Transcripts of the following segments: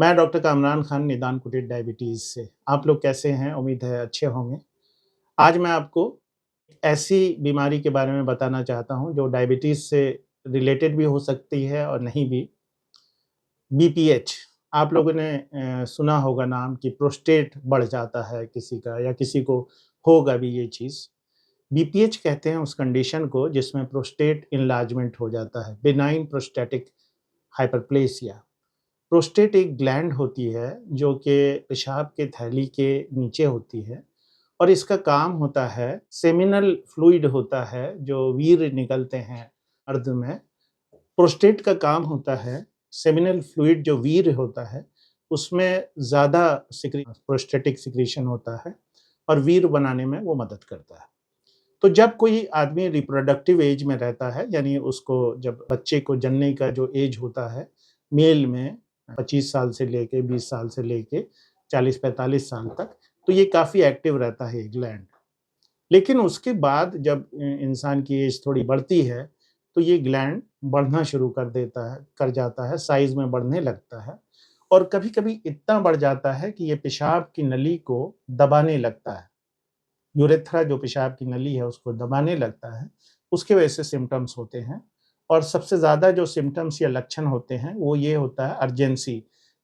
मैं डॉक्टर कामरान खान निदान कुटीर डायबिटीज़ से। आप लोग कैसे हैं? उम्मीद है अच्छे होंगे। आज मैं आपको ऐसी बीमारी के बारे में बताना चाहता हूँ जो डायबिटीज़ से रिलेटेड भी हो सकती है और नहीं भी। बीपीएच आप लोगों ने सुना होगा नाम कि प्रोस्टेट बढ़ जाता है किसी का या किसी को होगा भी ये चीज़। बीपीएच कहते हैं उस कंडीशन को जिसमें प्रोस्टेट एनलार्जमेंट हो जाता है, बिनाइन प्रोस्टैटिक हाइपरप्लेसिया। प्रोस्टेट एक ग्लैंड होती है जो कि पेशाब के थैली के नीचे होती है और इसका काम होता है सेमिनल फ्लूइड होता है जो वीर्य निकलते हैं अर्ध में। प्रोस्टेट का काम होता है सेमिनल फ्लूइड जो वीर्य होता है उसमें ज़्यादा प्रोस्टेटिक सिक्रीशन होता है और वीर्य बनाने में वो मदद करता है। तो जब कोई आदमी रिप्रोडक्टिव एज में रहता है यानी उसको जब बच्चे को जनने का जो एज होता है मेल में 25 साल से लेके 20 साल से लेके 40-45 साल तक, तो ये काफ़ी एक्टिव रहता है ये ग्लैंड। लेकिन उसके बाद जब इंसान की एज थोड़ी बढ़ती है, तो ये ग्लैंड बढ़ना शुरू कर जाता है, साइज़ में बढ़ने लगता है और कभी-कभी इतना बढ़ जाता है कि ये पेशाब की नली को दबाने लगता है। यूरेथ्रा जो पेशाब की नली है उसको दबाने लगता है, उसकी वजह से सिम्पटम्स होते हैं और सबसे ज़्यादा जो सिम्पटम्स या लक्षण होते हैं वो ये होता है अर्जेंसी,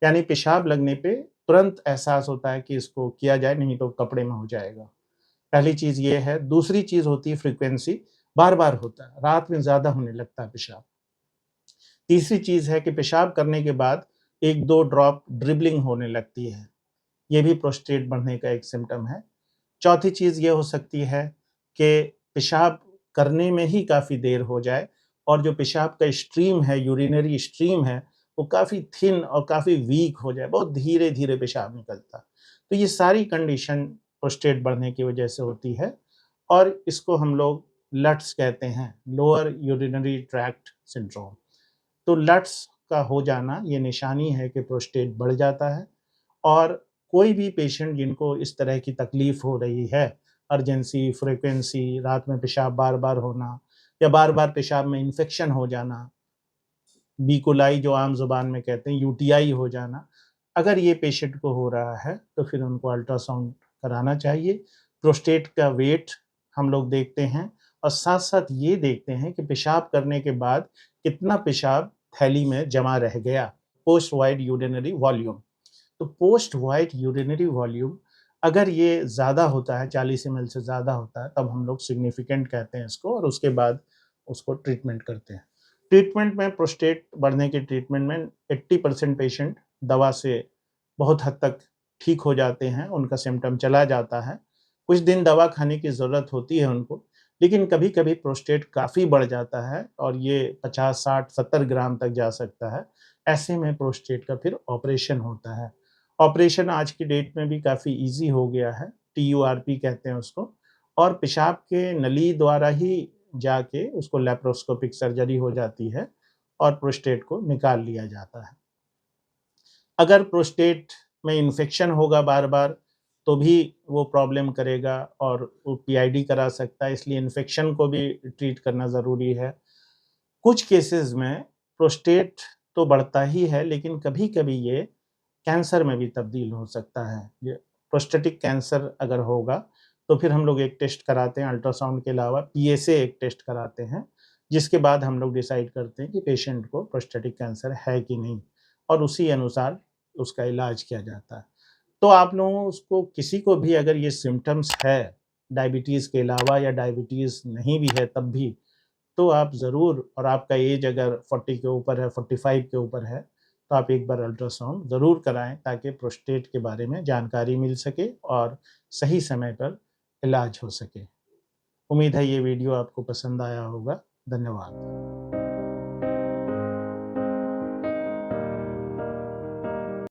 यानी पेशाब लगने पे तुरंत एहसास होता है कि इसको किया जाए नहीं तो कपड़े में हो जाएगा। पहली चीज़ ये है, दूसरी चीज़ होती है फ्रीक्वेंसी, बार-बार होता है, रात में ज़्यादा होने लगता है पेशाब। तीसरी चीज़ है कि पेशाब करने के बाद 1-2 ड्रॉप ड्रिबलिंग होने लगती है, ये भी प्रोस्टेट बढ़ने का एक सिम्पटम है। चौथी चीज़ ये हो सकती है कि पेशाब करने में ही काफ़ी देर हो जाए और जो पेशाब का स्ट्रीम है, यूरिनरी स्ट्रीम है, वो काफ़ी थिन और काफ़ी वीक हो जाए, बहुत धीरे-धीरे पेशाब निकलता। तो ये सारी कंडीशन प्रोस्टेट बढ़ने की वजह से होती है और इसको हम लोग लट्स कहते हैं, लोअर यूरिनरी ट्रैक्ट सिंड्रोम। तो लट्स का हो जाना ये निशानी है कि प्रोस्टेट बढ़ जाता है और कोई भी पेशेंट जिनको इस तरह की तकलीफ हो रही है, अर्जेंसी, फ्रीक्वेंसी, रात में पेशाब बार-बार होना या बार-बार पेशाब में इन्फेक्शन हो जाना, बी कोलाई जो आम ज़ुबान में कहते हैं, यूटीआई हो जाना, अगर ये पेशेंट को हो रहा है, तो फिर उनको अल्ट्रासाउंड कराना चाहिए। प्रोस्टेट का वेट हम लोग देखते हैं और साथ-साथ ये देखते हैं कि पेशाब करने के बाद कितना पेशाब थैली में जमा रह गया, पोस्ट वाइड यूरिनरी वॉल्यूम। तो पोस्ट वाइट यूरिनरी वॉल्यूम अगर ये ज़्यादा होता है 40 एमएल से ज़्यादा होता है तब हम लोग सिग्निफिकेंट कहते हैं इसको और उसके बाद उसको ट्रीटमेंट करते हैं। ट्रीटमेंट में प्रोस्टेट बढ़ने के ट्रीटमेंट में 80% पेशेंट दवा से बहुत हद तक ठीक हो जाते हैं, उनका सिम्पटम चला जाता है। कुछ दिन दवा खाने की ज़रूरत होती है उनको, लेकिन कभी-कभी प्रोस्टेट काफ़ी बढ़ जाता है और ये 50, 60, 70 ग्राम तक जा सकता है। ऐसे में प्रोस्टेट का फिर ऑपरेशन होता है। ऑपरेशन आज की डेट में भी काफ़ी ईज़ी हो गया है, टीयूआरपी कहते हैं उसको और पेशाब के नली द्वारा ही जाके उसको लैप्रोस्कोपिक सर्जरी हो जाती है और प्रोस्टेट को निकाल लिया जाता है। अगर प्रोस्टेट में इन्फेक्शन होगा बार-बार, तो भी वो प्रॉब्लम करेगा और वो पीआईडी करा सकता है, इसलिए इन्फेक्शन को भी ट्रीट करना ज़रूरी है। कुछ केसेज़ में प्रोस्टेट तो बढ़ता ही है, लेकिन कभी-कभी ये कैंसर में भी तब्दील हो सकता है। ये प्रोस्टेटिक कैंसर अगर होगा, तो फिर हम लोग एक टेस्ट कराते हैं अल्ट्रासाउंड के अलावा पीएसए एक टेस्ट कराते हैं, जिसके बाद हम लोग डिसाइड करते हैं कि पेशेंट को प्रोस्टेटिक कैंसर है कि नहीं और उसी अनुसार उसका इलाज किया जाता है। तो आप लोगों को किसी को भी अगर ये सिम्पटम्स है, डायबिटीज़ के अलावा या डायबिटीज़ नहीं भी है तब भी, तो आप ज़रूर और आपका एज अगर 40 के ऊपर है, 45 के ऊपर है, तो आप एक बार अल्ट्रासाउंड ज़रूर कराएँ ताकि प्रोस्टेट के बारे में जानकारी मिल सके और सही समय पर इलाज हो सके। उम्मीद है ये वीडियो आपको पसंद आया होगा। धन्यवाद।